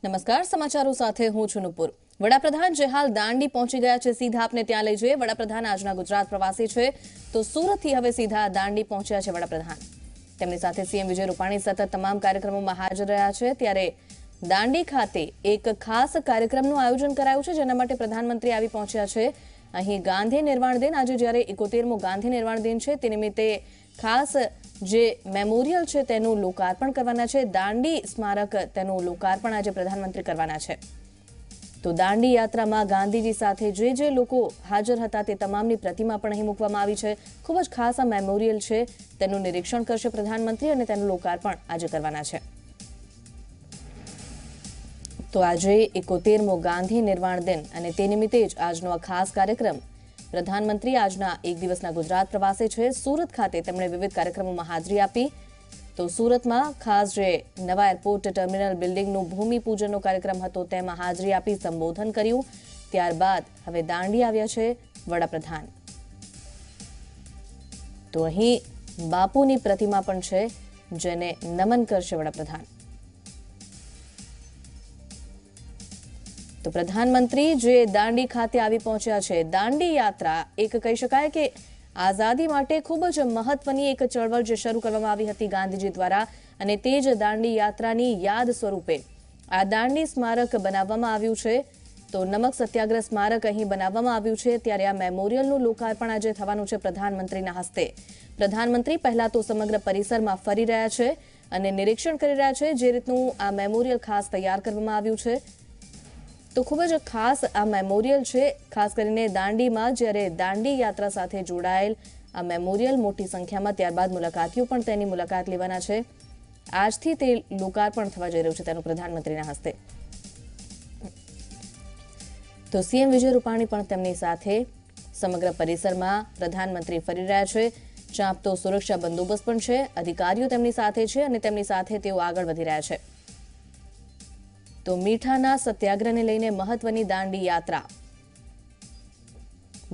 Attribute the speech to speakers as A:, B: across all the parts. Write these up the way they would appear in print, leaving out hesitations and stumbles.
A: નમસ્કાર, સમાચારો સાથે હું છું નુપુર। વડાપ્રધાન જે હાલ દાંડી પહોંચી ગયા છે, સીધા આપને ત્યાં લઈ જઈએ। વડાપ્રધાન આજના ગુજરાત પ્રવાસી છે, તો સુરતથી હવે સીધા દાંડી પહોંચ્યા છે વડાપ્રધાન। તેમની સાથે સીએમ વિજય રૂપાણી સતત તમામ કાર્યક્રમોમાં હાજર રહ્યા છે। ત્યારે દાંડી ખાતે એક ખાસ કાર્યક્રમનું આયોજન કરાયું છે, જેના માટે પ્રધાનમંત્રી આવી પહોંચ્યા છે। અહીં ગાંધી નિર્વાણ દિન, આજે જ્યારે 71મો ગાંધી નિર્વાણ દિન છે, તે નિમિત્તે ખાસ જે મેમોરિયલ છે તેનું લોકાર્પણ કરવાના છે। દાંડી સ્મારક તેનું લોકાર્પણ આજે પ્રધાનમંત્રી કરવાના છે। તો દાંડી યાત્રામાં ગાંધીજી સાથે જે લોકો હાજર હતા તે તમામની પ્રતિમા પણ અહીં મૂકવામાં આવી છે। ખૂબ જ ખાસ આ મેમોરિયલ છે, તેનું નિરીક્ષણ કરશે પ્રધાનમંત્રી અને તેનું લોકાર્પણ આજે કરવાના છે। તો આજે 71મો ગાંધી નિર્વાણ દિન અને તે નિમિત્તે જ આજનો આ ખાસ કાર્યક્રમ। પ્રધાનમંત્રી આજના એક દિવસના ગુજરાત પ્રવાસે છે। સુરત ખાતે તેમણે વિવિધ કાર્યક્રમોમાં હાજરી આપી। તો સુરતમાં ખાસ જે નવા એરપોર્ટ ટર્મિનલ બિલ્ડિંગનું ભૂમિપૂજનનો કાર્યક્રમ હતો તેમાં હાજરી આપી સંબોધન કર્યું। ત્યારબાદ હવે દાંડી આવ્યા છે વડાપ્રધાન। તો અહીં બાપુની પ્રતિમા પણ છે, જેને નમન કરશે વડાપ્રધાન। તો પ્રધાનમંત્રી જે દાંડી ખાતે આવી પહોંચ્યા છે। દાંડી યાત્રા એક કહી શકાય કે આઝાદી માટે ખૂબ જ મહત્વની એક ચળવળ જે શરૂ કરવામાં આવી હતી ગાંધીજી દ્વારા, અને તે જ દાંડી યાત્રાની યાદ સ્વરૂપે આ દાંડી સ્મારક બનાવવામાં આવ્યું છે। તો નમક સત્યાગ્રહ સ્મારક અહીં બનાવવામાં આવ્યું છે। ત્યારે આ મેમોરિયલનું લોકાર્પણ આજે થવાનું છે પ્રધાનમંત્રીના હસ્તે। પ્રધાનમંત્રી પહેલા તો સમગ્ર પરિસરમાં ફરી રહ્યા છે અને નિરીક્ષણ કરી રહ્યા છે જે રીતનું આ મેમોરિયલ ખાસ તૈયાર કરવામાં આવ્યું છે। તો ખૂબ જ ખાસ આ મેમોરિયલ છે, ખાસ કરીને દાંડીમાં જ્યારે દાંડી યાત્રા સાથે જોડાયેલ આ મેમોરિયલ મોટી સંખ્યામાં ત્યારબાદ મુલાકાતીઓ પણ તેની મુલાકાત લેવાના છે। આજથી તે લોકાર્પણ થવા જઈ રહ્યું છે તેનું પ્રધાનમંત્રીના હસ્તે। તો સીએમ વિજય રૂપાણી પણ તેમની સાથે સમગ્ર પરિસરમાં પ્રધાનમંત્રી ફરી રહ્યા છે। ચાંપતો સુરક્ષા બંદોબસ્ત પણ છે, અધિકારીઓ તેમની સાથે છે અને તેમની સાથે તેઓ આગળ વધી રહ્યા છે। તો મીઠાના સત્યાગ્રહને લઈને મહત્વની દાંડી યાત્રા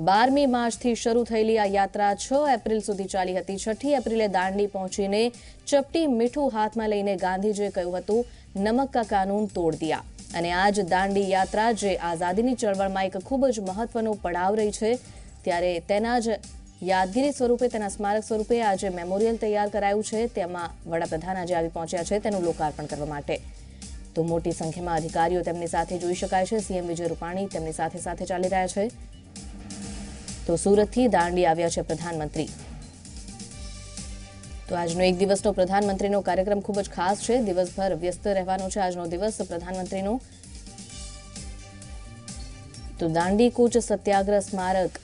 A: 12મી માર્ચથી શરૂ થયેલી આ યાત્રા 6 એપ્રિલ સુધી ચાલી હતી। 6ઠી એપ્રિલે દાંડી પહોંચીને ચપટી મીઠું હાથમાં લઈને ગાંધીજીએ કહ્યું હતું, નમક કા કાનૂન તોડ દિયા। અને આજ દાંડી યાત્રા જે આઝાદીની ચળવળમાં એક ખૂબ જ મહત્વનો પડાવ રહી છે, ત્યારે તેના જ યાદગીરી સ્વરૂપે, તેના સ્મારક સ્વરૂપે આજે મેમોરિયલ તૈયાર કરાયું છે। તેમાં વડાપ્રધાન આજે આવી પહોંચ્યા છે તેનું લોકાર્પણ કરવા માટે। તો મોટી સંખ્યામાં અધિકારીઓ તેમની સાથે જોઈ શકાય છે। સીએમ વિજય રૂપાણી તેમની સાથે સાથે ચાલી રહ્યા છે। તો સુરતથી દાંડી આવ્યા છે પ્રધાનમંત્રી। તો આજનો એક દિવસનો પ્રધાનમંત્રીનો કાર્યક્રમ ખૂબ જ ખાસ છે, દિવસભર વ્યસ્ત રહેવાનો છે આજનો દિવસ પ્રધાનમંત્રીનો। તો દાંડી કૂચ સત્યાગ્રહ સ્મારક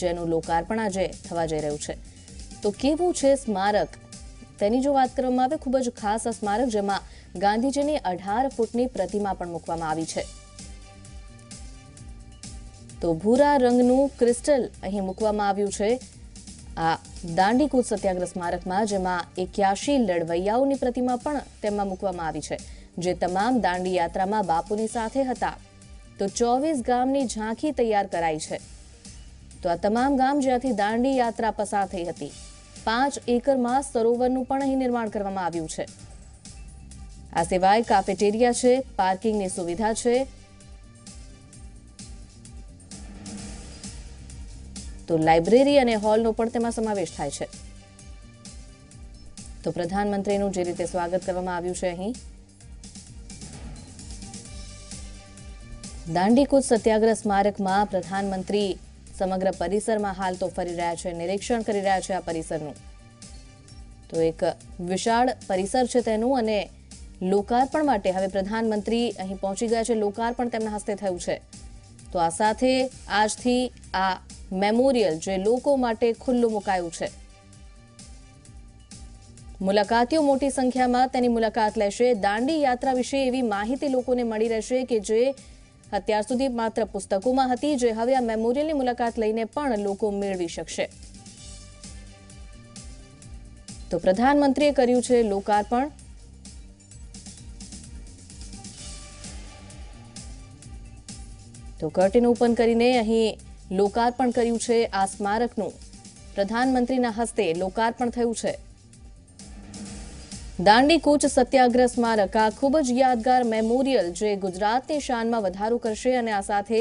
A: જેનું લોકાર્પણ આજે થવા જઈ રહ્યું છે। તો કેવું છે સ્મારક તેની જો વાત કરવામાં આવે, ખૂબ જ ખાસ આ સ્મારક, જેમાં ગાંધીજીની 18 ફૂટની પ્રતિમા પણ મૂકવામાં આવી છે। તો ભૂરા રંગનું ક્રિસ્ટલ અહીં મૂકવામાં આવ્યું છે આ દાંડી કૂચ સત્યાગ્રહ સ્મારકમાં, જેમાં 81 લડવૈયાઓની પ્રતિમા પણ તેમાં મૂકવામાં આવી છે, જે તમામ દાંડી યાત્રામાં બાપુની સાથે હતા। તો 24 ગામની ઝાંખી તૈયાર કરાઈ છે। તો આ તમામ ગામ જ્યાંથી દાંડી યાત્રા પસાર થઈ હતી, 5 એકરમાં સરોવરનું પણ અહીં નિર્માણ કરવામાં આવ્યું છે। આ સિવાય કાફેટેરિયા છે, પાર્કિંગની સુવિધા છે। તો લાઇબ્રેરી અને હોલનો પણ તેમાં સમાવેશ થાય છે। તો પ્રધાનમંત્રીનું જે રીતે સ્વાગત કરવામાં આવ્યું છે અહીં દાંડી કૂચ સત્યાગ્રહ સ્મારકમાં, પ્રધાનમંત્રી સમગ્ર પરિસરમાં હાલ તો ફરી રહ્યા છે, નિરીક્ષણ કરી રહ્યા છે આ પરિસરનું। તો એક વિશાળ પરિસર છે તેનું, અને લોકાર્પણ માટે હવે પ્રધાનમંત્રી અહીં પહોંચી ગયા છે। લોકાર્પણ તેમના હસ્તે થયું છે। તો આ સાથે આજથી આ મેમોરિયલ જે લોકો માટે ખુલ્લું મુકાયું છે, મુલાકાતીઓ મોટી સંખ્યામાં તેની મુલાકાત લેશે। દાંડી યાત્રા વિશે એવી માહિતી લોકોને મળી રહેશે કે જે અત્યાર સુધી માત્ર પુસ્તકોમાં હતી, જે હવે આ મેમોરિયલની મુલાકાત લઈને પણ લોકો મેળવી શકશે। તો પ્રધાનમંત્રીએ કર્યું છે લોકાર્પણ। તો કર્ટેન ઓપન કરીને અહીં લોકાર્પણ કર્યું છે આ સ્મારકનું, પ્રધાનમંત્રીના હસ્તે લોકાર્પણ થયું છે। દાંડી કૂચ સત્યાગ્રહ સ્મારક આ ખૂબ જ યાદગાર મેમોરિયલ જે ગુજરાતની શાનમાં વધારો કરશે અને આ સાથે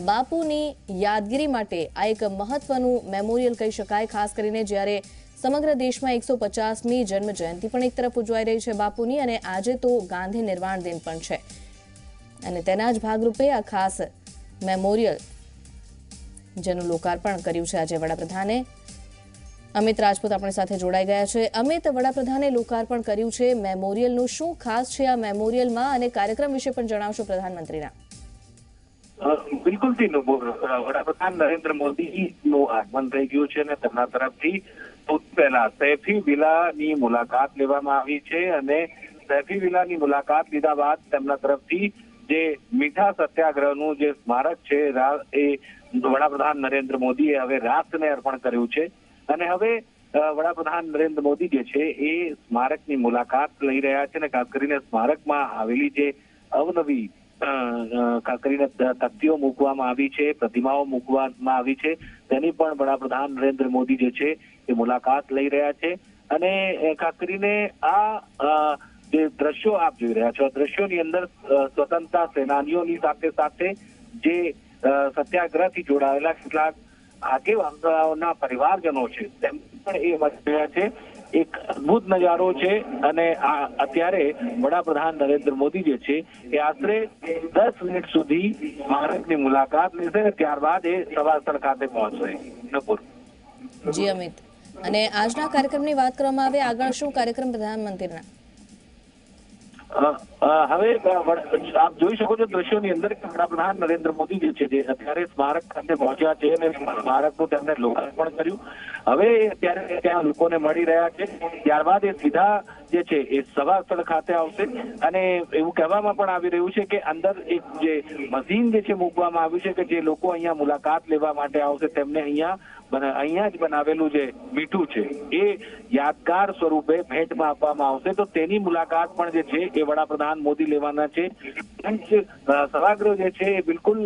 A: બાપુની યાદગીરી માટે આ એક મહત્વનું મેમોરિયલ કહી શકાય, ખાસ કરીને જ્યારે સમગ્ર દેશમાં 150મી જન્મ જયંતિ પણ એક તરફ ઉજવાઈ રહી છે બાપુની, અને આજે તો ગાંધી નિર્વાણ દિન પણ છે અને તેના જ ભાગરૂપે આ ખાસ મેમોરિયલ જેનું લોકાર્પણ કર્યું છે આજે વડાપ્રધાને। અમિત રાજપૂત આપણી સાથે જોડાઈ ગયા છે। અમિત, વડાપ્રધાને લોકાર્પણ કર્યું છે મેમોરિયલનું, શું ખાસ છે આ મેમોરિયલમાં અને કાર્યક્રમ વિશે પણ જણાવશો પ્રધાનમંત્રીના?
B: બિલકુલથી વડાપ્રધાન નરેન્દ્ર મોદીનું આગમન થઈ ગયું છે અને તેમના તરફથી સૌથી પહેલા સૈફી વિલાની મુલાકાત લેવામાં આવી છે અને સૈફી વિલાની મુલાકાત લીધા બાદ તેમના તરફથી જે મીઠા સત્યાગ્રહનું જે સ્મારક છે એ વડાપ્રધાન નરેન્દ્ર મોદીએ હવે રાષ્ટ્રને અર્પણ કર્યું છે અને હવે વડાપ્રધાન નરેન્દ્ર મોદી જે છે એ સ્મારકની મુલાકાત લઈ રહ્યા છે અને ખાસ કરીને સ્મારકમાં આવેલી જે અવનવી ખાસ કરીને તકતીઓ મૂકવામાં આવી છે, પ્રતિમાઓ મૂકવામાં આવી છે, તેની પણ વડાપ્રધાન નરેન્દ્ર મોદી જે છે એ મુલાકાત લઈ રહ્યા છે અને ખાસ કરીને આ જે દ્રશ્યો આપ જોઈ રહ્યા છો, દ્રશ્યોની અંદર સ્વતંત્રતા સેનાનીઓની સાથે સાથે જે સત્યાગ્રહથી જોડાયેલા કેટલાક આગેવાનોના પરિવારજનો છે તેમ પણ એ મળી રહ્યા છે। એક અદભુત નજારો છે અને અત્યારે વડાપ્રધાન નરેન્દ્ર મોદી જે છે એ આશરે 10 મિનિટ સુધી સ્મારકની મુલાકાત લેશે અને ત્યારબાદ એ સભા સ્થળ ખાતે પહોંચશે।
A: જી અમિત, અને આજના કાર્યક્રમની વાત કરવામાં આવે, આગળ શું કાર્યક્રમ પ્રધાનમંત્રીના?
B: હવે આપ જોઈ શકો છો દ્રશ્યોની અંદર કે વડાપ્રધાન નરેન્દ્ર મોદી જે છે અત્યારે સ્મારક ખાતે પહોંચ્યા છે અને સ્મારકનું તેમણે લોકાર્પણ કર્યું। હવે અત્યારે ત્યાં લોકોને મળી રહ્યા છે, ત્યારબાદ એ સીધા જે છે એ સભા સ્થળ ખાતે આવશે અને એવું કહેવામાં પણ આવી રહ્યું છે કે અંદર એક જે મશીન જે છે મૂકવામાં આવ્યું છે કે જે લોકો અહીંયા મુલાકાત લેવા માટે આવશે તેમને અહીંયા જ બનાવેલું જે મીઠું છે એ યાદગાર સ્વરૂપે ભેટમાં આપવામાં આવશે, તો તેની મુલાકાત પણ જે છે એ વડાપ્રધાન મોદી લેવાના છે। સભાગૃહ જે છે એ બિલકુલ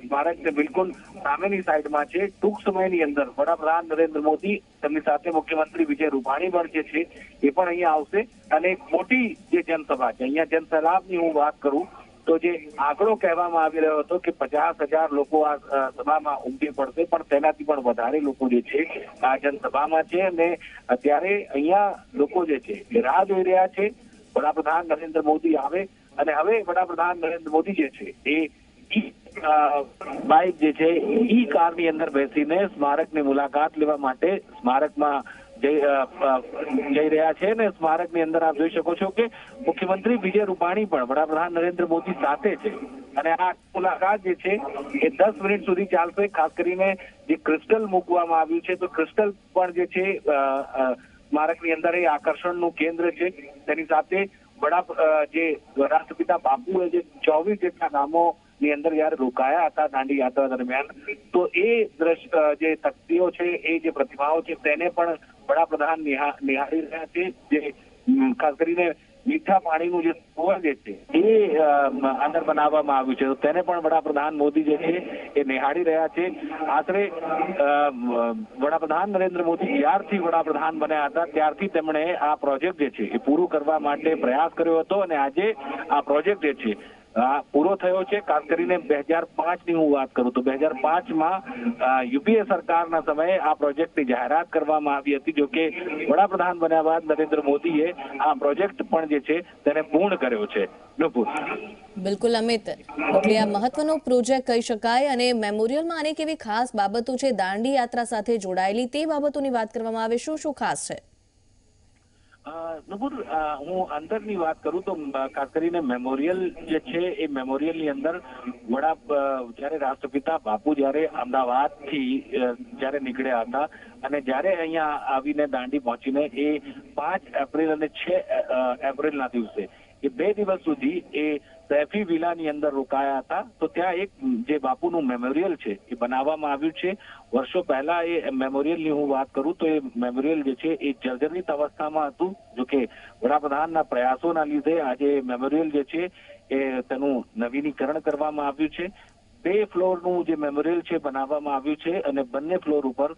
B: સ્મારક બિલકુલ સામેની સાઈડમાં છે। ટૂંક સમયની અંદર વડાપ્રધાન નરેન્દ્ર મોદી તેમની સાથે મુખ્યમંત્રી વિજય રૂપાણી પણ જે છે એ પણ અહીંયા આવશે અને એક મોટી જે જનસભા છે, અહીંયા જનસલાબની હું વાત કરું તો જે આંકડો કહેવામાં આવી રહ્યો હતો કે 50,000 લોકો આ સભામાં ઉમટી પડશે, પણ તેનાથી પણ વધારે લોકો જે છે આ જનસભામાં છે અને અત્યારે અહીંયા લોકો જે છે એ રાહ જોઈ રહ્યા છે વડાપ્રધાન નરેન્દ્ર મોદી આવે અને હવે વડાપ્રધાન નરેન્દ્ર મોદી જે છે એ બાઇક જે છે ઈ કારની અંદર બેસીને સ્મારકની મુલાકાત લેવા માટે સ્મારકમાં જઈ રહ્યા છે અને સ્મારકની અંદર આપ જોઈ શકો છો કે મુખ્યમંત્રી વિજય રૂપાણી પણ વડાપ્રધાન નરેન્દ્ર મોદી સાથે છે અને આ મુલાકાત જે છે એ 10 મિનિટ સુધી ચાલશે। ખાસ કરીને જે ક્રિસ્ટલ મૂકવામાં આવ્યું છે તો ક્રિસ્ટલ પણ જે છે સ્મારકની અંદર એ આકર્ષણનું કેન્દ્ર છે। તેની સાથે જે રાષ્ટ્રપિતા બાપુએ જે 24 જેટલા ગામોની અંદર જયારે રોકાયા હતા દાંડી યાત્રા દરમિયાન, તો એ દ્રશ્ય જે તકતીઓ છે એ જે પ્રતિમાઓ છે તેને પણ વડાપ્રધાન નિહાળી રહ્યા છે। જે ખાસ કરીને મીઠા પાણીનું જે સરોવર જે છે એ અંદર બનાવવામાં આવ્યું છે તો તેને પણ વડાપ્રધાન મોદી જે છે એ નિહાળી રહ્યા છે। આશરે વડાપ્રધાન નરેન્દ્ર મોદી જ્યારથી વડાપ્રધાન બન્યા હતા ત્યારથી તેમણે આ પ્રોજેક્ટ જે છે એ પૂરું કરવા માટે પ્રયાસ કર્યો હતો અને આજે આ પ્રોજેક્ટ જે છે પૂરો થયો છે। ખાસ કરીને 2005ની હું વાત કરું તો 2005માં યુપીએ સરકારના સમયે આ પ્રોજેક્ટની જાહેરાત કરવામાં આવી હતી, જો કે વડાપ્રધાન બન્યા બાદ નરેન્દ્ર મોદીએ આ પ્રોજેક્ટ પણ જે છે તેને પૂર્ણ કર્યો છે।
A: બિલકુલ અમિત, એટલે આ મહત્વનો પ્રોજેક્ટ કહી શકાય અને મેમોરિયલમાં અનેક એવી ખાસ બાબતો છે દાંડી યાત્રા સાથે જોડાયેલી, તે બાબતોની વાત કરવામાં આવે, શું શું ખાસ છે?
B: નુપુર, હું અંદરની વાત કરું તો ખાસ કરીને મેમોરિયલ જે છે એ મેમોરિયલની અંદર જયારે રાષ્ટ્રપિતા બાપુ જયારે અમદાવાદથી જયારે નીકળ્યા હતા અને જયારે અહીંયા આવીને દાંડી પહોંચીને એ 5 એપ્રિલ અને 6 એપ્રિલના દિવસે એ 2 દિવસ સુધી એ સૈફી વિલાની અંદર રોકાયા હતા, તો ત્યાં એક જે બાપુનું મેમોરિયલ છે એ બનાવવામાં આવ્યું છે। વર્ષો પહેલા એ મેમોરિયલની હું વાત કરું તો એ મેમોરિયલ જે છે એ જર્જરિત અવસ્થામાં હતું, જો કે વડાપ્રધાનના પ્રયાસોના લીધે આજે મેમોરિયલ જે છે એ તેનું નવીનીકરણ કરવામાં આવ્યું છે। 2 ફ્લોરનું જે મેમોરિયલ છે બનાવવામાં આવ્યું છે અને બંને ફ્લોર ઉપર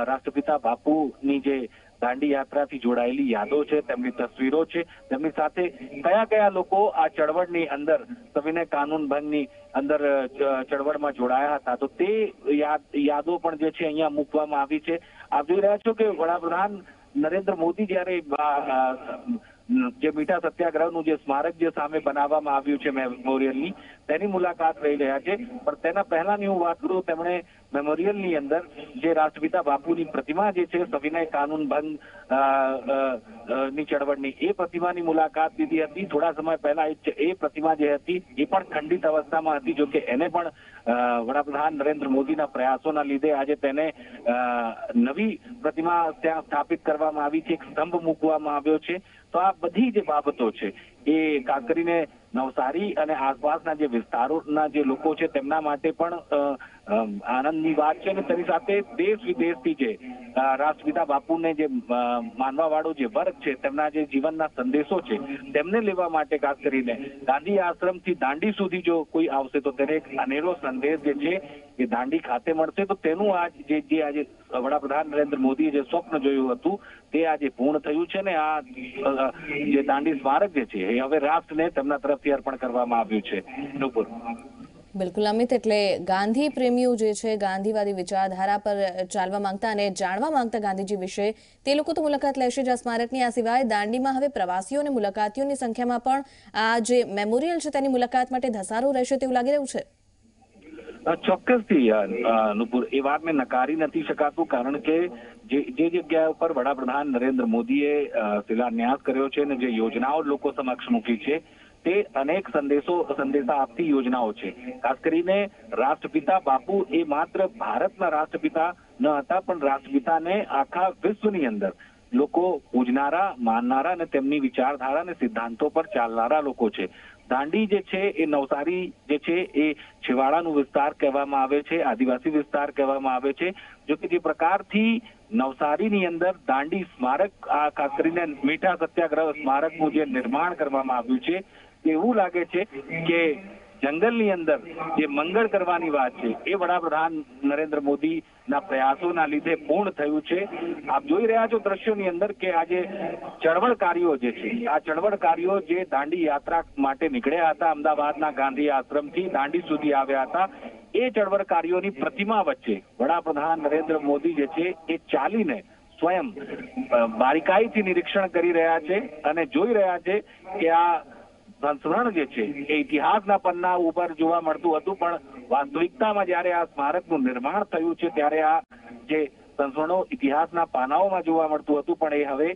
B: રાષ્ટ્રપિતા બાપુની જે દાંડી યાત્રાથી જોડાયેલી યાદો છે, તેમની તસવીરો છે, તેમની સાથે કયા કયા લોકો આ ચળવળની અંદર સવિનય કાનૂન ભંગની અંદર ચળવળમાં જોડાયા હતા, તો તે યાદો પણ જે છે અહીંયા મૂકવામાં આવી છે. આપ જોઈ રહ્યા છો કે વડાપ્રધાન નરેન્દ્ર મોદી જ્યારે જે મીઠા સત્યાગ્રહનું જે સ્મારક જે સામે બનાવવામાં આવ્યું છે મેમોરિયલની, તેની મુલાકાત લઈ રહ્યા છે. પણ તેના પહેલાની હું વાત કરું, તેમણે મેમોરિયલની અંદર જે રાષ્ટ્રપિતા બાપુની પ્રતિમા જે છે સવિનય કાનૂન ભંગ ની ચળવળની, એ પ્રતિમાની મુલાકાત લીધી હતી. થોડા સમય પહેલા એ પ્રતિમા જે હતી એ પણ ખંડિત અવસ્થામાં હતી. જોકે એને પણ વડાપ્રધાન નરેન્દ્ર મોદીના પ્રયાસોના લીધે આજે તેને નવી પ્રતિમા ત્યાં સ્થાપિત કરવામાં આવી છે, એક સ્તંભ મૂકવામાં આવ્યો છે. તો આ બધી જે બાબતો છે એ ખાસ કરીને નવસારી અને આસપાસના જે વિસ્તારોના જે લોકો છે તેમના માટે પણ આનંદની વાત છે. અને તેની સાથે દેશ વિદેશથી જે રાષ્ટ્રપિતા બાપુને જે માનવા વાળો જે વર્ગ છે, તેમના જે જીવનના સંદેશો છે, તેમને લેવા માટે ખાસ કરીને ગાંધી આશ્રમથી દાંડી સુધી જો કોઈ આવશે તો તેને એક અનેરો સંદેશ જે છે એ દાંડી ખાતે મળશે. તો તેનું જે આજે વડાપ્રધાન નરેન્દ્ર મોદીએ જે સ્વપ્ન જોયું હતું તે આજે પૂર્ણ થયું છે ને આ જે દાંડી સ્મારક જે છે એ હવે રાષ્ટ્રને તેમના તરફથી અર્પણ કરવામાં આવ્યું છે. નુપુર.
A: બિલકુલ અમિત, એટલે ગાંધી પ્રેમીઓ જે છે, ગાંધીવાદી વિચારધારા પર ચાલવા માંગતા અને જાણવા માંગતા ગાંધીજી વિશે, તે લોકો તો મુલાકાત લેશે જ આ સ્મારકની. આ સિવાય દાંડીમાં હવે પ્રવાસીઓ અને મુલાકાતીઓની સંખ્યામાં પણ આ જે મેમોરિયલ છે તેની મુલાકાત માટે ધસારો રહેશે તેવું લાગી રહ્યું છે.
B: ચોક્કસથી નુપુર, એ વાત મેં નકારી નથી શકાતું, કારણ કે જે જગ્યા ઉપર વડાપ્રધાન નરેન્દ્ર મોદીએ શિલાન્યાસ કર્યો છે અને જે યોજનાઓ લોકો સમક્ષ મૂકી છે તે અનેક સંદેશા આપતી યોજનાઓ છે. ખાસ કરીને રાષ્ટ્રપિતા બાપુ એ માત્ર ભારતના રાષ્ટ્રપિતા ન હતા, પણ રાષ્ટ્રપિતાને આખા વિશ્વની અંદર લોકો પૂજનારા, માનનારા અને તેમની વિચારધારા અને સિદ્ધાંતો પર ચાલનારા લોકો છે. દાંડી જે છે એ નવસારી જે છે એ છેવાડાનું વિસ્તાર કહેવામાં આવે છે, આદિવાસી વિસ્તાર કહેવામાં આવે છે. જો કે જે પ્રકારથી નવસારીની અંદર દાંડી સ્મારક, આ ખાસ કરીને મીઠા સત્યાગ્રહ સ્મારકનું જે નિર્માણ કરવામાં આવ્યું છે, એવું લાગે છે કે જંગલની અંદર જે મંગળ કરવાની વાત છે એ વડાપ્રધાન નરેન્દ્ર મોદીના પ્રયાસોના લીધે પૂર્ણ થયું છે. આપ જોઈ રહ્યા છો દ્રશ્યોની અંદર કે આજે ચળવળકારીઓ જે છે, આ ચળવળકારીઓ જે દાંડી યાત્રા માટે નીકળ્યા હતા, અમદાવાદના ગાંધી આશ્રમથી દાંડી સુધી આવ્યા હતા, એ ચળવળકારીઓની પ્રતિમા વચ્ચે વડાપ્રધાન નરેન્દ્ર મોદી જે છે એ ચાલીને સ્વયં બારીકાઈથી નિરીક્ષણ કરી રહ્યા છે અને જોઈ રહ્યા છે કે આ સંસ્મરણ જે છે એ ઇતિહાસના પન્ના ઉપર જોવા મળતું હતું, પણ વાસ્તવિકતામાં જયારે આ સ્મારકનું નિર્માણ થયું છે ત્યારે આ જે સંસ્મરણો ઇતિહાસના પાનાઓમાં જોવા મળતું હતું, પણ એ હવે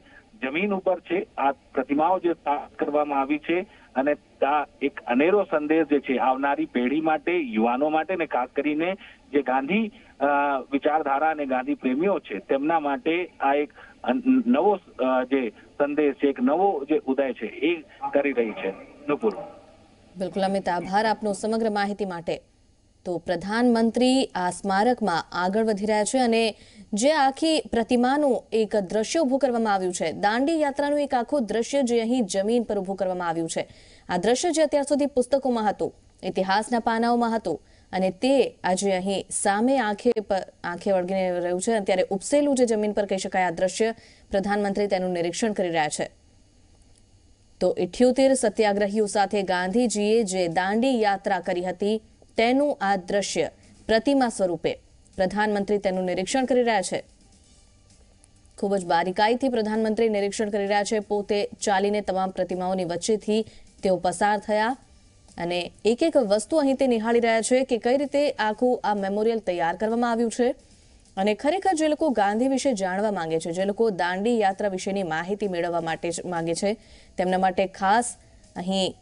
B: જમીન ઉપર છે. આ પ્રતિમાઓ જે સ્થાપિત કરવામાં આવી છે અને આ એક અનેરો સંદેશ જે છે આવનારી પેઢી માટે, યુવાનો માટે ને ખાસ કરીને જે ગાંધી વિચારધારા અને ગાંધી પ્રેમીઓ છે તેમના માટે આ એક નવો જે સંદેશ છે, એક નવો જે ઉદય છે એ કરી રહી છે. નુપુર.
A: બિલકુલ અમિત, આભાર આપનો સમગ્ર માહિતી માટે. તો પ્રધાનમંત્રી આ સ્મારકમાં આગળ વધી રહ્યા છે અને જે આખી પ્રતિમાનું એક દ્રશ્ય ઊભું કરવામાં આવ્યું છે, દાંડી યાત્રાનું એક આખું દ્રશ્ય જે અહીં જમીન પર ઊભું કરવામાં આવ્યું છે, આ દ્રશ્ય જે અત્યાર સુધી પુસ્તકોમાં હતું, ઇતિહાસના પાનાઓમાં હતું અને તે આજે અહીં સામે આંખે વળગીને રહ્યું છે. અત્યારે ઉપસેલું જે જમીન પર કહી શકાય આ દ્રશ્ય, પ્રધાનમંત્રી તેનું નિરીક્ષણ કરી રહ્યા છે. તો 78 સત્યાગ્રહીઓ સાથે ગાંધીજીએ જે દાંડી યાત્રા કરી હતી તેનું આ દ્રશ્ય પ્રતિમા સ્વરૂપે પ્રધાનમંત્રી તેનું નિરીક્ષણ કરી રહ્યા છે. ખૂબ જ બારીકાઈથી પ્રધાનમંત્રી નિરીક્ષણ કરી રહ્યા છે. પોતે ચાલીને તમામ પ્રતિમાઓની વચ્ચેથી તેઓ પસાર થયા અને એક એક વસ્તુ અહીં તે નિહાળી રહ્યા છે કે કઈ રીતે આખું આ મેમોરિયલ તૈયાર કરવામાં આવ્યું છે. અને ખરેખર જે લોકો ગાંધી વિશે જાણવા માંગે છે, જે લોકો દાંડી યાત્રા વિશેની માહિતી મેળવવા માટે માંગે છે, તેમના માટે ખાસ અહીં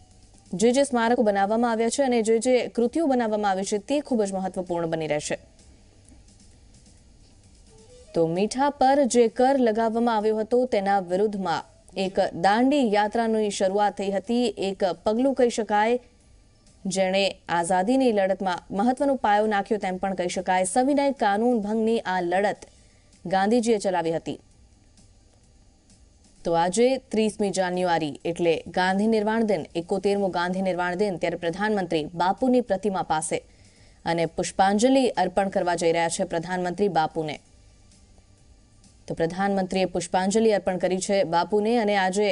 A: જે સ્મારકો બનાવવામાં આવ્યા છે અને જે કૃતિઓ બનાવવામાં આવી છે તે ખૂબ જ મહત્વપૂર્ણ બની રહેશે. તો મીઠા પર જે કર લગાવવામાં આવ્યો હતો તેના વિરુદ્ધમાં એક દાંડી યાત્રાની શરૂઆત થઈ હતી. એક પગલું કહી શકાય જેણે આઝાદીની લડતમાં મહત્વનો પાયો નાખ્યો તેમ પણ કહી શકાય. સવિનય કાનૂન ભંગની આ લડત ગાંધીજીએ ચલાવી હતી. તો આજે 30મી જાન્યુઆરી એટલે ગાંધી નિર્વાણ દિન, 71મો ગાંધી નિર્વાણ દિન, ત્યારે પ્રધાનમંત્રી બાપુની પ્રતિમા પાસે અને પુષ્પાંજલિ અર્પણ કરવા જઈ રહ્યા છે પ્રધાનમંત્રી બાપુને. તો પ્રધાનમંત્રીએ પુષ્પાંજલિ અર્પણ કરી છે બાપુને. અને આજે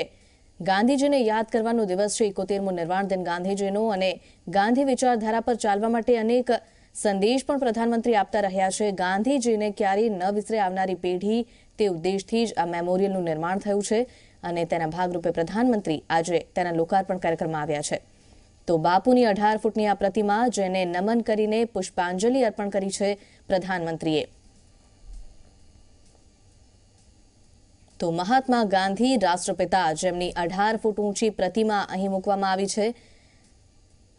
A: ગાંધીજીને યાદ કરવાનો દિવસ છે, 71મો નિર્વાણ દિન ગાંધીજીનો. અને ગાંધી વિચારધારા પર ચાલવા માટે અનેક સંદેશ પણ પ્રધાનમંત્રી આપતા રહ્યા છે. ગાંધીજીને ક્યારેય ન વિસરે આવનારી પેઢી, તે ઉદ્દેશથી જ આ મેમોરિયલનું નિર્માણ થયું છે. અને તેના ભાગરૂપે પ્રધાનમંત્રી આજે તેના લોકાર્પણ કાર્યક્રમમાં આવ્યા છે. તો બાપુની 18 ફૂટની આ પ્રતિમા, જેને નમન કરીને પુષ્પાંજલિ અર્પણ કરી છે પ્રધાનમંત્રીએ. તો મહાત્મા ગાંધી, રાષ્ટ્રપિતા, જેમની 18 ફૂટ ઊંચી પ્રતિમા અહીં મૂકવામાં આવી છે.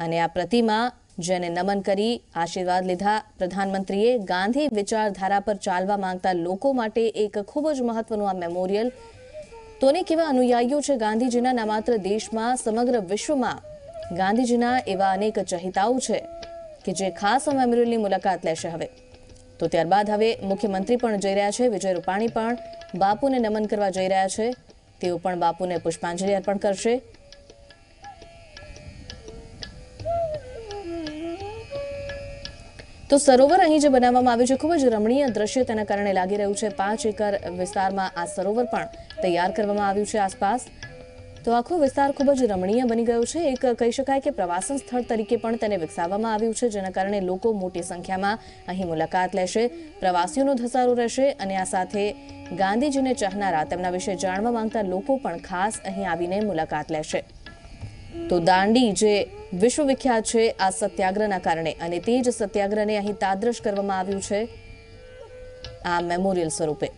A: અને આ પ્રતિમા, જેને નમન કરી આશીર્વાદ લીધા પ્રધાનમંત્રીએ. ગાંધી વિચારધારા પર ચાલવા માંગતા લોકો માટે એક ખૂબ જ મહત્વનું આ મેમોરિયલ. તો અનેક એવા અનુયાયીઓ છે ગાંધીજીના, ન માત્ર દેશમાં, સમગ્ર વિશ્વમાં ગાંધીજીના એવા અનેક ચહિતાઓ છે કે જે ખાસ આ મેમોરિયલની મુલાકાત લેશે હવે. તો ત્યારબાદ હવે મુખ્યમંત્રી પણ જઈ રહ્યા છે. વિજય રૂપાણી પણ બાપુને નમન કરવા જઈ રહ્યા છે. તેઓ પણ બાપુને પુષ્પાંજલિ અર્પણ કરશે. તો સરોવર અહીં જે બનાવવામાં આવ્યું છે, ખૂબ જ રમણીય દ્રશ્ય તેના કારણે લાગી રહ્યું છે. 5 એકર વિસ્તારમાં આ સરોવર પણ તૈયાર કરવામાં આવ્યું છે આસપાસ. તો આખો વિસ્તાર ખૂબ જ રમણીય બની ગયો છે. એક કહી શકાય કે પ્રવાસન સ્થળ તરીકે પણ તેને વિકસાવવામાં આવ્યું છે, જેના કારણે લોકો મોટી સંખ્યામાં અહીં મુલાકાત લેશે. પ્રવાસીઓનો ધસારો રહેશે. અને આ સાથે ગાંધીજીને ચાહનારા, તેમના વિશે જાણવા માંગતા લોકો પણ ખાસ અહીં આવીને મુલાકાત લેશે. તો દાંડી જે વિશ્વવિખ્યાત છે આ સત્યાગ્રહના કારણે, અને તે જ સત્યાગ્રહને અહીં તાદ્રશ કરવામાં આવ્યું છે આ મેમોરિયલ સ્વરૂપે.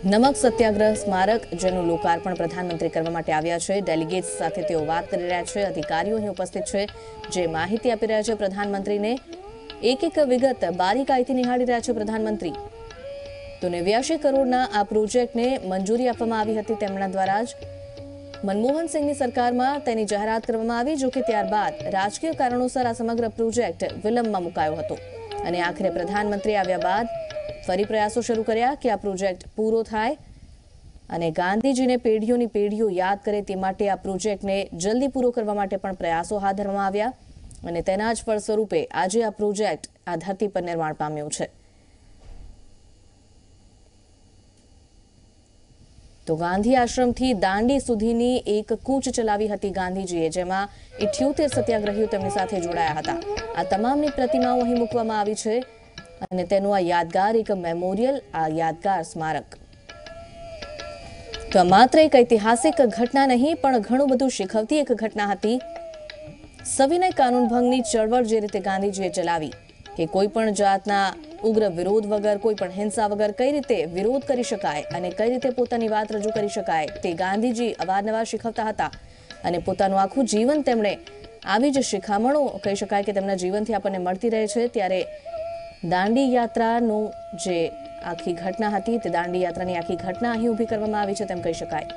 A: નમક સત્યાગ્રહ સ્મારક, જેનું લોકાર્પણ પ્રધાનમંત્રી કરવા માટે આવ્યા છે. ડેલિગેટ્સ સાથે તેઓ વાત કરી રહ્યા છે. અધિકારીઓ અહીં ઉપસ્થિત છે, જે માહિતી આપી રહ્યા છે પ્રધાનમંત્રીને. એક એક વિગત બારીકાઈથી નિહાળી રહ્યા છે પ્રધાનમંત્રી. તો 89 કરોડના આ પ્રોજેક્ટને મંજૂરી આપવામાં આવી હતી તેમના દ્વારા જ. મનમોહન સિંહની સરકારમાં તેની જાહેરાત કરવામાં આવી. જોકે ત્યારબાદ રાજકીય કારણોસર આ સમગ્ર પ્રોજેક્ટ વિલંબમાં મુકાયો હતો. અને આખરે પ્રધાનમંત્રી આવ્યા બાદ ફરી પ્રયાસો શરૂ કર્યા કે આ પ્રોજેક્ટ પૂરો થાય અને ગાંધીજીને પેઢીઓની પેઢીઓ યાદ કરે તે માટે આ પ્રોજેક્ટને જલ્દી પૂરો કરવા માટે પણ પ્રયાસો હાથ ધરવામાં આવ્યા. અને તેના જ ફળ સ્વરૂપે આજે આ પ્રોજેક્ટ આ ધરતી પર નિર્માણ પામ્યો છે. તો ગાંધી આશ્રમથી દાંડી સુધીની એક કૂચ ચલાવી હતી ગાંધીજીએ, જેમાં 78 સત્યાગ્રહીઓ તેમની સાથે જોડાયા હતા. આ તમામની પ્રતિમાઓ અહીં મૂકવામાં આવી છે. અને તેનું આ યાદગાર એક મેમોરિયલ, આ યાદગાર સ્મારક. તો આ માત્ર એક ઐતિહાસિક ઘટના નહીં, પણ ઘણું બધું શીખવતી એક ઘટના હતી. સવિનય કાનૂન ભંગની ચળવળ જે રીતે ગાંધીજીએ ચલાવી, કે કોઈ પણ જાતના ઉગ્ર વિરોધ વગર, કોઈ પણ હિંસા વગર કઈ રીતે વિરોધ કરી શકાય અને કઈ રીતે પોતાની વાત રજૂ કરી શકાય, તે ગાંધીજી અવારનવાર શીખવતા હતા. અને પોતાનું આખું જીવન તેમણે આવી જ શિખામણો કહી શકાય કે તેમના જીવનથી આપણને મળતી રહે છે. ત્યારે દાંડી યાત્રાનું જે આખી ઘટના હતી, તે દાંડી યાત્રાની આખી ઘટના અહીં ઊભી કરવામાં આવી છે તેમ કહી શકાય.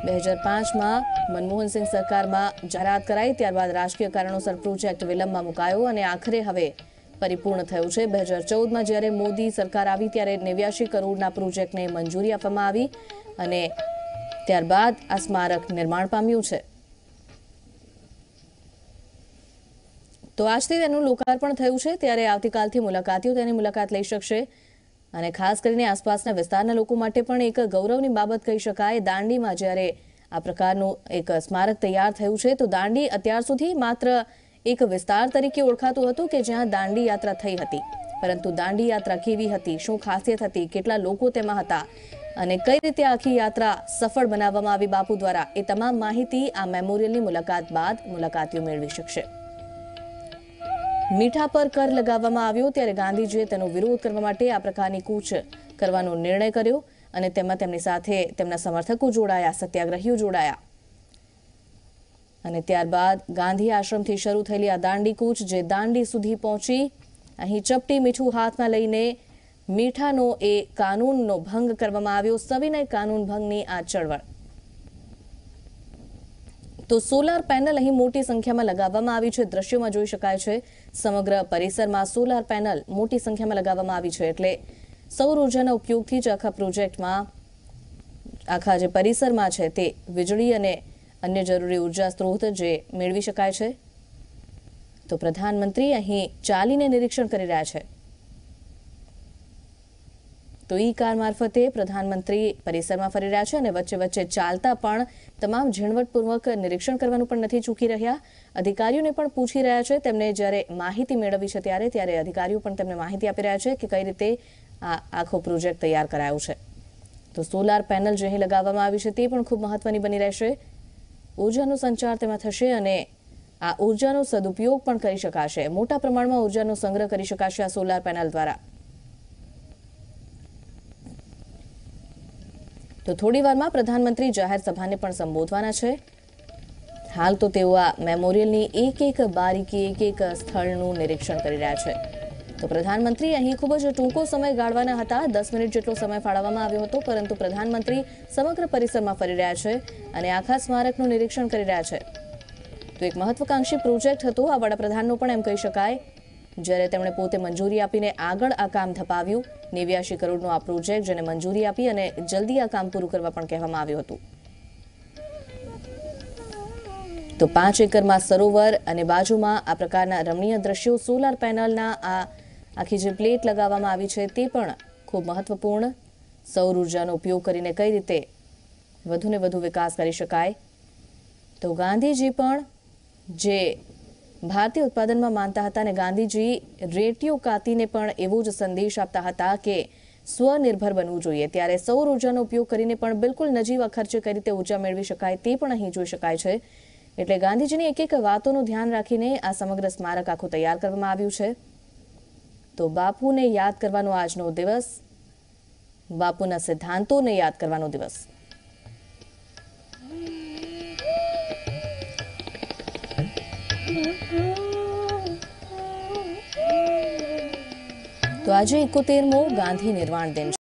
A: 2005માં મનમોહન સિંહ સરકારમાં જાહેરાત કરાઈ, ત્યારબાદ રાજકીય કારણોસર પ્રોજેક્ટ વિલંબમાં મુકાયો અને આખરે હવે પરિપૂર્ણ થયું છે. 2014માં જ્યારે મોદી સરકાર આવી ત્યારે 89 કરોડના પ્રોજેક્ટને મંજૂરી આપવામાં આવી અને ત્યારબાદ આ સ્મારક નિર્માણ પામ્યું છે. તો આજથી તેનું લોકાર્પણ થયું છે. ત્યારે આવતીકાલથી મુલાકાતીઓ તેની મુલાકાત લઈ શકશે. અને ખાસ કરીને આસપાસના વિસ્તારના લોકો માટે પણ એક ગૌરવની બાબત કહી શકાય. દાંડીમાં જ્યારે આ પ્રકારનું એક સ્મારક તૈયાર થયું છે, તો દાંડી અત્યાર સુધી માત્ર એક વિસ્તાર તરીકે ઓળખાતું હતું કે જ્યાં દાંડી યાત્રા થઈ હતી. પરંતુ દાંડી યાત્રા કેવી હતી, શું ખાસિયત હતી, કેટલા લોકો તેમાં હતા અને કઈ રીતે આખી યાત્રા સફળ બનાવવામાં આવી બાપુ દ્વારા, એ તમામ માહિતી આ મેમોરિયલની મુલાકાત બાદ મુલાકાતીઓ મેળવી શકશે. મીઠા પર કર લગાવવામાં આવ્યો ત્યારે ગાંધીજીએ તેનો વિરોધ કરવા માટે આ પ્રકારની કૂચ કરવાનો નિર્ણય કર્યો અને તેમાં તેમની સાથે તેમના સમર્થકો જોડાયા, સત્યાગ્રહીઓ જોડાયા. અને ત્યારબાદ ગાંધી આશ્રમથી શરૂ થયેલી આ દાંડી કૂચ જે દાંડી સુધી પહોંચી, અહીં ચપટી મીઠું હાથમાં લઈને મીઠાનો એ કાનૂનનો ભંગ કરવામાં આવ્યો. સવિનય કાનૂન ભંગની આ ચળવળ. તો સોલાર પેનલ અહીં મોટી સંખ્યામાં લગાવવામાં આવી છે. દ્રશ્યોમાં જોઈ શકાય છે સમગ્ર પરિસરમાં સોલાર પેનલ મોટી સંખ્યામાં લગાવવામાં આવી છે. એટલે સૌર ઉર્જાના ઉપયોગથી જ આખા પ્રોજેક્ટમાં, આખા જે પરિસરમાં છે તે વીજળી અને અન્ય જરૂરી ઉર્જા સ્ત્રોત જે મેળવી શકાય છે. તો પ્રધાનમંત્રી અહીં ચાલીને નિરીક્ષણ કરી રહ્યા છે. તો ઈ કાર મારફતે પ્રધાનમંત્રી પરિસરમાં ફરી રહ્યા છે અને વચ્ચે વચ્ચે ચાલતા પણ તમામ ઝીણવટપૂર્વક નિરીક્ષણ કરવાનું પણ નથી ચૂકી રહ્યા. અધિકારીઓને પણ પૂછી રહ્યા છે. તેમને જ્યારે માહિતી મેળવી છે ત્યારે અધિકારીઓ પણ તેમને માહિતી આપી રહ્યા છે કે કઈ રીતે આ આખો પ્રોજેક્ટ તૈયાર કરાયો છે. તો સોલાર પેનલ જે અહીં લગાવવામાં આવી છે તે પણ ખૂબ મહત્વની બની રહેશે. ઉર્જાનો સંચાર તેમાં થશે અને આ ઉર્જાનો સદુપયોગ પણ કરી શકાશે. મોટા પ્રમાણમાં ઉર્જાનો સંગ્રહ કરી શકાશે આ સોલાર પેનલ દ્વારા. તો થોડી વારમાં પ્રધાનમંત્રી જાહેર સભાને પણ સંબોધવાના છે. હાલ તો તેઓ આ મેમોરિયલની એક બારીકી એક સ્થળનું નિરીક્ષણ કરી રહ્યા છે. તો પ્રધાનમંત્રી અહીં ખૂબ જ ટૂંકો સમય ગાળવાના હતા. 10 મિનિટ જેટલો સમય ફાળવવામાં આવ્યો હતો, પરંતુ પ્રધાનમંત્રી સમગ્ર પરિસરમાં ફરી રહ્યા છે અને આખા સ્મારકનું નિરીક્ષણ કરી રહ્યા છે. તો એક મહત્વાકાંક્ષી પ્રોજેક્ટ હતો આ વડાપ્રધાનનો પણ એમ કહી શકાય. જ્યારે તેમણે પોતે મંજૂરી આપીને આગળ આ કામ ધપાવ્યું. 89 કરોડનો આ પ્રોજેક્ટ જેને મંજૂરી આપી અને જલ્દી આ કામ પૂરું કરવા પણ કહેવામાં આવ્યું હતું. તો 5 એકરમાં સરોવર અને બાજુમાં આ પ્રકારના રમણીય દ્રશ્યો, સોલાર પેનલના આ આખી જે પ્લેટ લગાવવામાં આવી છે તે પણ ખૂબ મહત્વપૂર્ણ. સૌર ઉર્જાનો ઉપયોગ કરીને કઈ રીતે વધુને વધુ વિકાસ કરી શકાય. તો ગાંધીજી પણ જે ભારતીય ઉત્પાદનમાં માનતા હતા અને ગાંધીજી રેટીઓ કાતીને પણ એવો જ સંદેશ આપતા હતા કે સ્વનિર્ભર બનવું જોઈએ. ત્યારે સૌર ઉર્જાનો ઉપયોગ કરીને પણ બિલકુલ નજીવા ખર્ચે કઈ રીતે ઉર્જા મેળવી શકાય તે પણ અહીં જોઈ શકાય છે. એટલે ગાંધીજીની એક વાતોનું ધ્યાન રાખીને આ સમગ્ર સ્મારક આખું તૈયાર કરવામાં આવ્યું છે. તો બાપુને યાદ કરવાનો આજનો દિવસ, બાપુના સિદ્ધાંતોને યાદ કરવાનો દિવસ. તો આજે 71મો ગાંધી નિર્વાણ દિન છે.